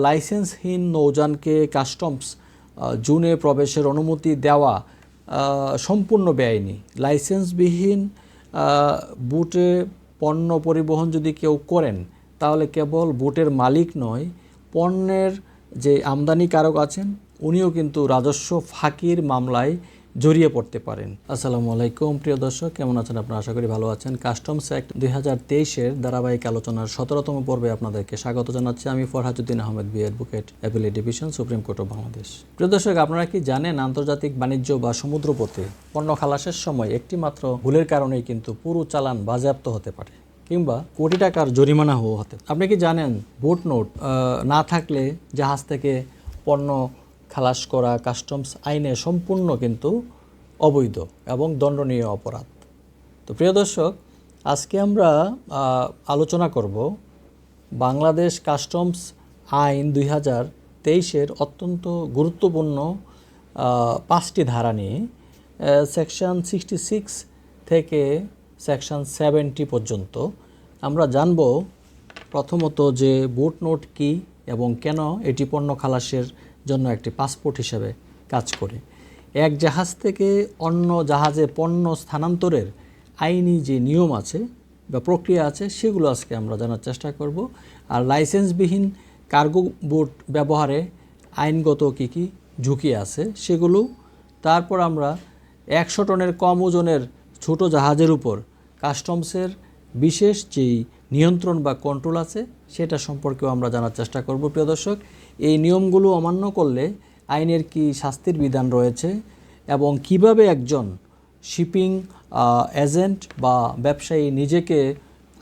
লাইসেন্সহীন নৌযানকে customs জোনে প্রবেশের অনুমতি দেওয়া সম্পূর্ণ বেআইনি। লাইসেন্সবিহীন বুটে পণ্য পরিবহন যদি কেউ করেন তাহলে কেবল বুটের মালিক নয়, পণ্যের যে আমদানিকারক আছেন উনিও কিন্তু রাজস্ব ফাঁকির মামলায় জড়িয়ে পড়তে পারেন। আসসালামু আলাইকুম প্রিয় দর্শক, কেমন আছেন আপনারা? আশা করি ভালো আছেন। কাস্টমস অ্যাক্ট 2023-এর ধারাবাহিক আলোচনার 17তম পর্বে আপনাদেরকে স্বাগত জানাচ্ছি। আমি Farhajuddin Ahmed, B advocate, Appellate Division, Supreme Court of Bangladesh. প্রিয় দর্শক, আপনারা কি জানেন আন্তর্জাতিক বাণিজ্য বা সমুদ্রপথে পণ্য খালাসের সময় একটি মাত্র ভুলের কারণেই কিন্তু পুরো চালান বাজেয়াপ্ত হতে পারে কিংবা কোটি টাকার জরিমানা হতে। আপনি কি জানেন বোট নোট না থাকলে জাহাজ থেকে পণ্য খালাস করা কাস্টমস আইনে সম্পূর্ণ কিন্তু অবৈধ এবং দণ্ডনীয় অপরাধ। তো প্রিয় দর্শক, আজকে আমরা আলোচনা করব বাংলাদেশ কাস্টমস আইন 2023-এর অত্যন্ত গুরুত্বপূর্ণ 5টি ধারা নিয়ে। সেকশন 66 থেকে সেকশন 70 পর্যন্ত আমরা জানব প্রথমত যে বোট নোট কী এবং কেন এটি পণ্য খালাসের জন্য একটি পাসপোর্ট হিসেবে কাজ করে। এক জাহাজ থেকে অন্য জাহাজে পণ্য স্থানান্তরের আইনি যে নিয়ম আছে বা প্রক্রিয়া আছে সেগুলো আজকে আমরা জানার চেষ্টা করব। আর লাইসেন্সবিহীন কার্গো বোট ব্যবহারে আইনগত কী কী ঝুঁকি আছে সেগুলো। তারপর আমরা 100 টনের কম ওজনের ছোট জাহাজের উপর কাস্টমসের বিশেষ যেই নিয়ন্ত্রণ বা কন্ট্রোল আছে সেটা সম্পর্কেও আমরা জানার চেষ্টা করব। প্রিয় দর্শক, এই নিয়মগুলো অমান্য করলে আইনের কি শাস্তির বিধান রয়েছে এবং কিভাবে একজন শিপিং এজেন্ট বা ব্যবসায়ী নিজেকে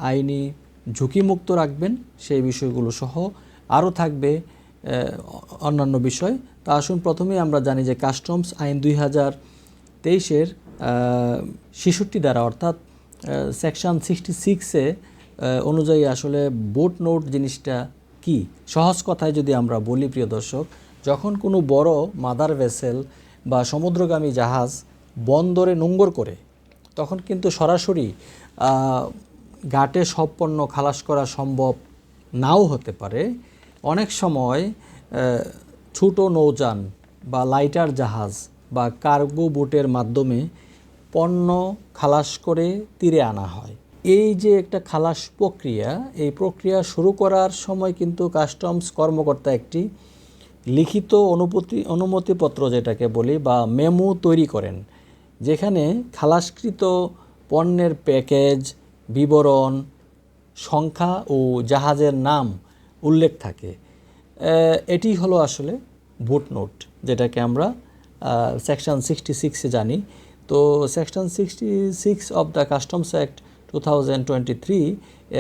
আইনি ঝুঁকিমুক্ত রাখবেন সেই বিষয়গুলো সহ আরও থাকবে অন্যান্য বিষয়। তা আসুন প্রথমেই আমরা জানি যে কাস্টমস আইন 2023-এর 66 ধারা অর্থাৎ সেকশন 66-এ অনুযায়ী আসলে বোট নোট জিনিসটা কি। সহজ কথায় যদি আমরা বলি প্রিয় দর্শক, যখন কোনো বড় মাদার ভেসেল বা সমুদ্রগামী জাহাজ বন্দরে নোঙ্গর করে তখন কিন্তু সরাসরি ঘাটে সব পণ্য খালাস করা সম্ভব নাও হতে পারে। অনেক সময় ছোট নৌযান বা লাইটার জাহাজ বা কার্গো বোটের মাধ্যমে পণ্য খালাস করে তীরে আনা হয়। এই যে একটা খালাস প্রক্রিয়া, এই প্রক্রিয়া শুরু করার সময় কিন্তু কাস্টমস কর্মকর্তা একটি লিখিত অনুমতিপত্র যেটাকে বলি বা মেমো তৈরি করেন, যেখানে খালাসকৃত পণ্যের প্যাকেজ, বিবরণ, সংখ্যা ও জাহাজের নাম উল্লেখ থাকে। এটি হলো আসলে বোট নোট, যেটাকে আমরা সেকশন 66-এ জানি। তো section 66 of the customs act 2023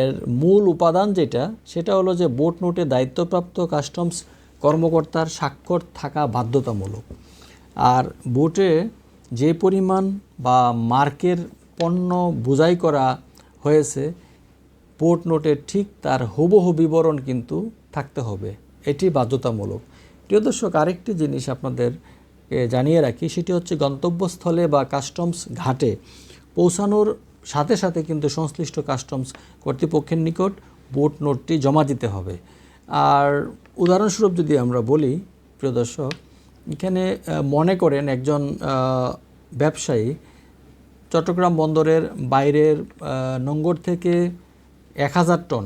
এর মূল উপাদান সেটা হলো যে বোট নোটে দায়িত্বপ্রাপ্ত কাস্টমস কর্মকর্তার স্বাক্ষর থাকা বাধ্যতামূলক। আর বোটে যে পরিমাণ বা মার্কের পণ্য বোঝাই করা হয়েছে বোট নোটের ঠিক তার হুবহু বিবরণ কিন্তু থাকতে হবে, এটি বাধ্যতামূলক। প্রিয় দর্শক, আরেকটি জিনিস আপনাদেরকে জানিয়ে রাখি, সেটি হচ্ছে গন্তব্যস্থলে বা কাস্টমস ঘাটে পৌঁছানোর সাথে সাথে কিন্তু সংশ্লিষ্ট কাস্টমস কর্তৃপক্ষের নিকট বোট নোটটি জমা দিতে হবে। আর উদাহরণস্বরূপ যদি আমরা বলি প্রিয় দর্শক, এখানে মনে করেন একজন ব্যবসায়ী চট্টগ্রাম বন্দরের বাইরের নোঙ্গর থেকে 1000 টন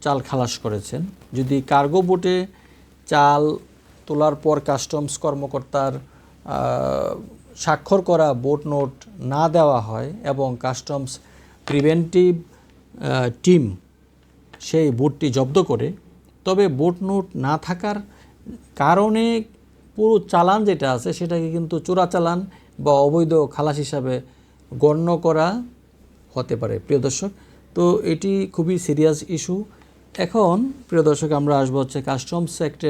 চাল খালাস করেছেন। যদি কার্গো বোটে চাল তোলার পর কাস্টমস কর্মকর্তার স্বাক্ষর করা বোট নোট না দেওয়া হয় এবং কাস্টমস প্রিভেন্টিভ টিম সেই বোটটি জব্দ করে, তবে বোট নোট না থাকার কারণে পুরো চালান যেটা আছে সেটাকে কিন্তু চোরাচালান বা অবৈধ খালাস হিসাবে গণ্য করা হতে পারে প্রিয় দর্শক। তো এটি খুবই সিরিয়াস ইস্যু। এখন প্রিয় দর্শক, আমরা আসবো হচ্ছে কাস্টমস অ্যাক্ট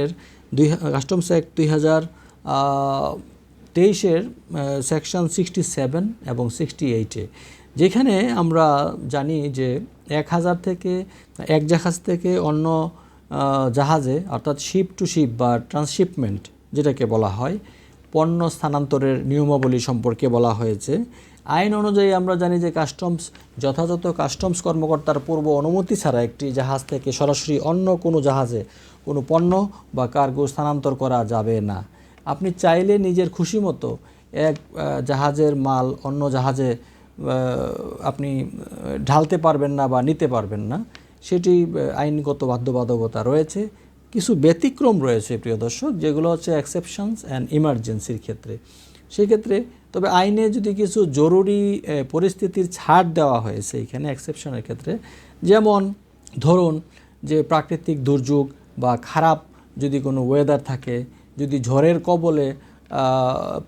2023-এর সেকশন 67 এবং 68-এ, যেখানে আমরা জানি যে এক জাহাজ থেকে অন্য জাহাজে অর্থাৎ শিপ টু শিপ বা ট্রান্সশিপমেন্ট যেটাকে বলা হয়, পণ্য স্থানান্তরের নিয়মাবলী সম্পর্কে বলা হয়েছে। আইন অনুযায়ী আমরা জানি যে যথাযথ কাস্টমস কর্মকর্তার পূর্ব অনুমতি ছাড়া একটি জাহাজ থেকে সরাসরি অন্য কোনো জাহাজে কোনো পণ্য বা কার্গো স্থানান্তর করা যাবে না। আপনি চাইলে নিজের খুশি মতো এক জাহাজের মাল অন্য জাহাজে আপনি ঢালতে পারবেন না বা নিতে পারবেন না, সেটি আইনগত বাধ্যবাধকতা রয়েছে। কিছু ব্যতিক্রম রয়েছে প্রিয় দর্শক, যেগুলো হচ্ছে এক্সেপশনস অ্যান্ড ইমার্জেন্সির ক্ষেত্রে। সেক্ষেত্রে তবে আইনে যদি কিছু জরুরি পরিস্থিতির ছাড় দেওয়া হয়েছে এখানে এক্সেপশনের ক্ষেত্রে, যেমন ধরুন যে প্রাকৃতিক দুর্যোগ বা খারাপ যদি কোনো ওয়েদার থাকে, যদি ঝড়ের কবলে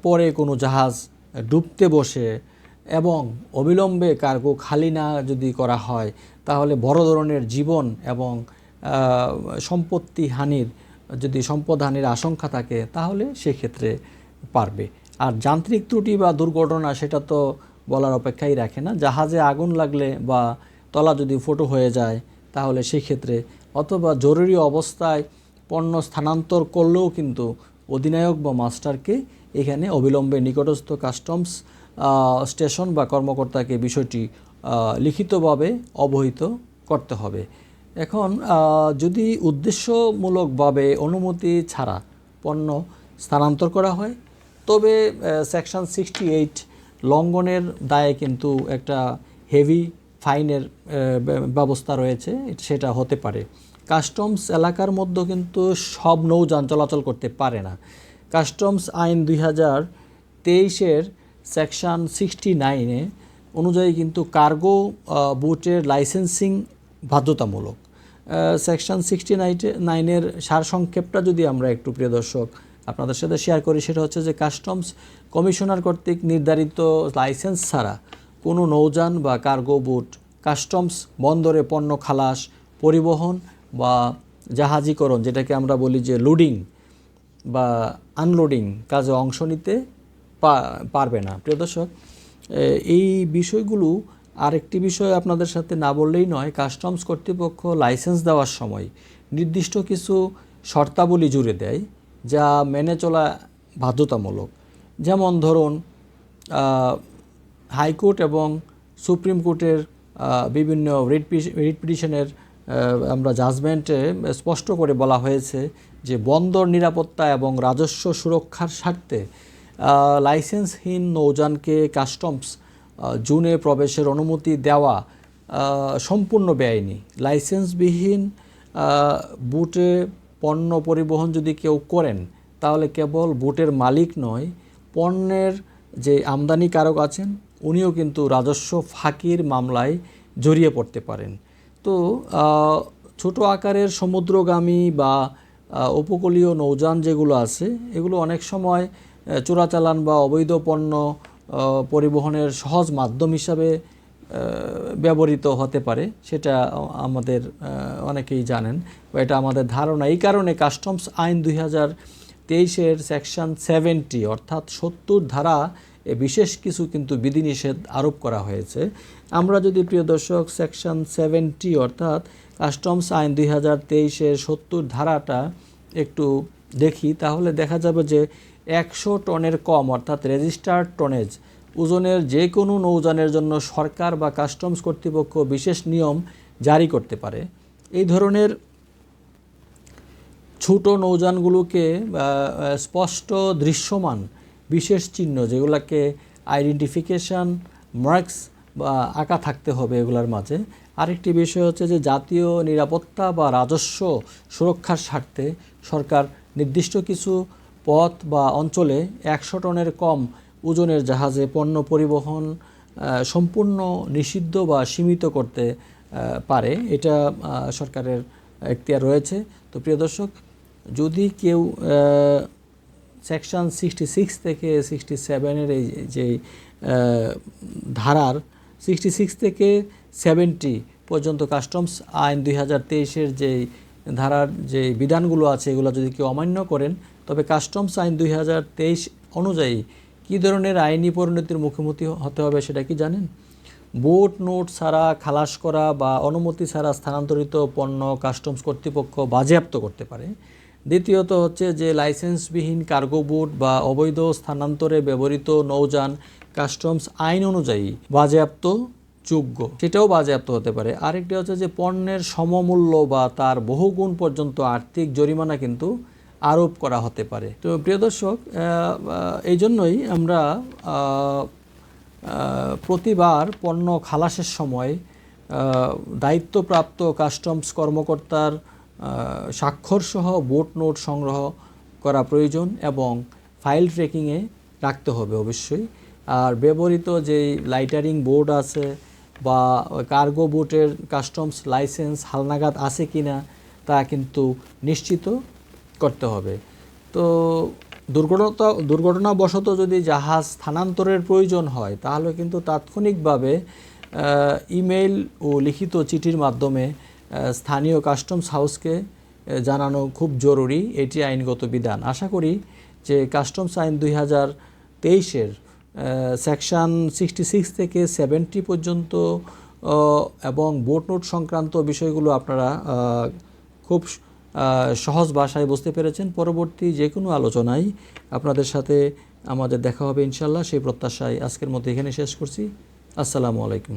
পরে কোনো জাহাজ ডুবতে বসে এবং অবিলম্বে কার্গো খালি না যদি করা হয়, তাহলে বড় ধরনের জীবন এবং সম্পত্তি হানির যদি সম্পদ হানির আশঙ্কা থাকে তাহলে সেক্ষেত্রে পারবে। আর যান্ত্রিক ত্রুটি বা দুর্ঘটনা সেটা তো বলার অপেক্ষাই রাখে না। জাহাজে আগুন লাগলে বা তলা যদি ফুটো হয়ে যায় তাহলে সেক্ষেত্রে, অথবা জরুরি অবস্থায় পণ্য স্থানান্তর করলেও কিন্তু অধিনায়ক বা মাস্টারকে এখানে অবিলম্বে নিকটস্থ কাস্টমস স্টেশন বা কর্মকর্তাকে বিষয়টি লিখিতভাবে অবহিত করতে হবে। এখন যদি উদ্দেশ্যমূলকভাবে অনুমতি ছাড়া পণ্য স্থানান্তর করা হয়, তবে সেকশন 68 লঙ্ঘনের দায়ে কিন্তু একটা হেভি ফাইনের ব্যবস্থা রয়েছে, সেটা হতে পারে। কাস্টমস এলাকার মধ্যে কিন্তু সব নৌযান চলাচল করতে পারে না। কাস্টমস আইন 2023-এর সেকশন 69 অনুযায়ী কিন্তু কার্গো বুটের লাইসেন্সিং বাধ্যতামূলক। সেকশন 69-এর সারসংক্ষেপটা যদি আমরা একটু প্রিয় দর্শক আপনাদের সাথে শেয়ার করি, সেটা হচ্ছে যে কাস্টমস কমিশনার কর্তৃক নির্ধারিত লাইসেন্স ছাড়া কোনো নৌযান বা কার্গো বুট কাস্টমস বন্দরে পণ্য খালাস, পরিবহন বা জাহাজীকরণ, যেটাকে আমরা বলি যে লোডিং বা আনলোডিং কাজে অংশ নিতে পারবে না। প্রিয় দর্শক, এই বিষয়গুলো আরেকটি বিষয় আপনাদের সাথে না বললেই নয়। কাস্টমস কর্তৃপক্ষ লাইসেন্স দেওয়ার সময় নির্দিষ্ট কিছু শর্তাবলী জুড়ে দেয় যা মেনে চলা বাধ্যতামূলক। যেমন ধরুন, হাইকোর্ট এবং সুপ্রিম কোর্টের বিভিন্ন রিট পিটিশনের আমরা জাজমেন্টে স্পষ্ট করে বলা হয়েছে যে বন্দর নিরাপত্তা এবং রাজস্ব সুরক্ষার স্বার্থে লাইসেন্সহীন নৌযানকে কাস্টমস জোনে প্রবেশের অনুমতি দেওয়া সম্পূর্ণ বেআইনি। লাইসেন্সবিহীন বুটে পণ্য পরিবহন যদি কেউ করেন, তাহলে কেবল বুটের মালিক নয়, পণ্যের যে আমদানিকারক আছেন উনিও কিন্তু রাজস্ব ফাঁকির মামলায় জড়িয়ে পড়তে পারেন। তো ছোট আকারের সমুদ্রগামী বা উপকূলীয় নৌযান যেগুলো আছে, এগুলো অনেক সময় চোরাচালান বা অবৈধ পণ্য পরিবহনের সহজ মাধ্যম হিসাবে ব্যবহৃত হতে পারে। সেটা আমাদের অনেকেই জানেন বা এটা আমাদের ধারণা। এই কারণে কাস্টমস আইন 2023-এর সেকশন 70 অর্থাৎ 70 ধারা বিশেষ কিছু কিন্তু বিধিনিষেধ আরোপ করা হয়েছে। আমরা যদি প্রিয় দর্শক সেকশন 70 অর্থাৎ কাস্টমস আইন 2023-এর 70 ধারাটা একটু দেখি, তাহলে দেখা যাবে যে 100 টনের কম অর্থাৎ রেজিস্টার্ড টনেজ ওজনের যে কোনো নৌযানের জন্য সরকার বা কাস্টমস কর্তৃপক্ষ বিশেষ নিয়ম জারি করতে পারে। এই ধরনের ছোট নৌযানগুলোকে স্পষ্ট দৃশ্যমান বিশেষ চিহ্ন, যেগুলোকে আইডেন্টিফিকেশান মার্কস বা আঁকা থাকতে হবে এগুলোর মাঝে। আরেকটি বিষয় হচ্ছে যে জাতীয় নিরাপত্তা বা রাজস্ব সুরক্ষার স্বার্থে সরকার নির্দিষ্ট কিছু পথ বা অঞ্চলে 100 টনের কম ওজনের জাহাজে পণ্য পরিবহন সম্পূর্ণ নিষিদ্ধ বা সীমিত করতে পারে। এটা সরকারের এখতিয়ার রয়েছে। তো প্রিয় দর্শক, যদি কেউ সেকশন 66 থেকে 67-এর এই যে ধারার 66 থেকে 70 পর্যন্ত কাস্টমস আইন 2023-এর যে ধারার যে বিধানগুলো আছে এগুলো যদি কেউ অমান্য করেন, তবে কাস্টমস আইন 2023 অনুযায়ী কী ধরনের আইনি পরিণতির মুখোমুখি হতে হবে সেটা কি জানেন? বোট নোট ছাড়া খালাস করা বা অনুমতি ছাড়া স্থানান্তরিত পণ্য কাস্টমস কর্তৃপক্ষ বাজেয়াপ্ত করতে পারে। দ্বিতীয়ত হচ্ছে যে লাইসেন্সবিহীন কার্গো বোট বা অবৈধ স্থানান্তরে ব্যবহৃত নৌযান কাস্টমস আইন অনুযায়ী বাজেয়াপ্ত যোগ্য সেটাও বাজেয়াপ্ত হতে পারে। আরেকটি হচ্ছে যে পণ্যের সমমূল্য বা তার বহুগুণ পর্যন্ত আর্থিক জরিমানা কিন্তু আরোপ করা হতে পারে। তো প্রিয় দর্শক, এই জন্যই আমরা প্রতিবার পণ্য খালাসের সময় দায়িত্বপ্রাপ্ত কাস্টমস কর্মকর্তার স্বাক্ষরসহ বোট নোট সংগ্রহ করা প্রয়োজন এবং ফাইল ট্র্যাকিংয়ে রাখতে হবে অবশ্যই। আর ব্যবহৃত যেই লাইটারিং বোর্ড আছে বা কার্গো বোটের কাস্টমস লাইসেন্স হালনাগাদ আছে কি না তা কিন্তু নিশ্চিত করতে হবে। তো দুর্ঘটনাবশত যদি জাহাজ স্থানান্তরের প্রয়োজন হয় তাহলে কিন্তু তাৎক্ষণিকভাবে ইমেইল ও লিখিত চিঠির মাধ্যমে স্থানীয় কাস্টমস হাউসকে জানানো খুব জরুরি। এটি আইনগত বিধান। আশা করি যে কাস্টমস আইন 2023-এর সেকশন 66 থেকে 70 পর্যন্ত এবং বোট নোট সংক্রান্ত বিষয়গুলো আপনারা খুব সহজ ভাষায় বুঝতে পেরেছেন। পরবর্তী যে কোনো আলোচনায় আপনাদের সাথে আমাদের দেখা হবে ইনশাল্লাহ, সেই প্রত্যাশায় আজকের মতো এখানে শেষ করছি। আসসালামু আলাইকুম।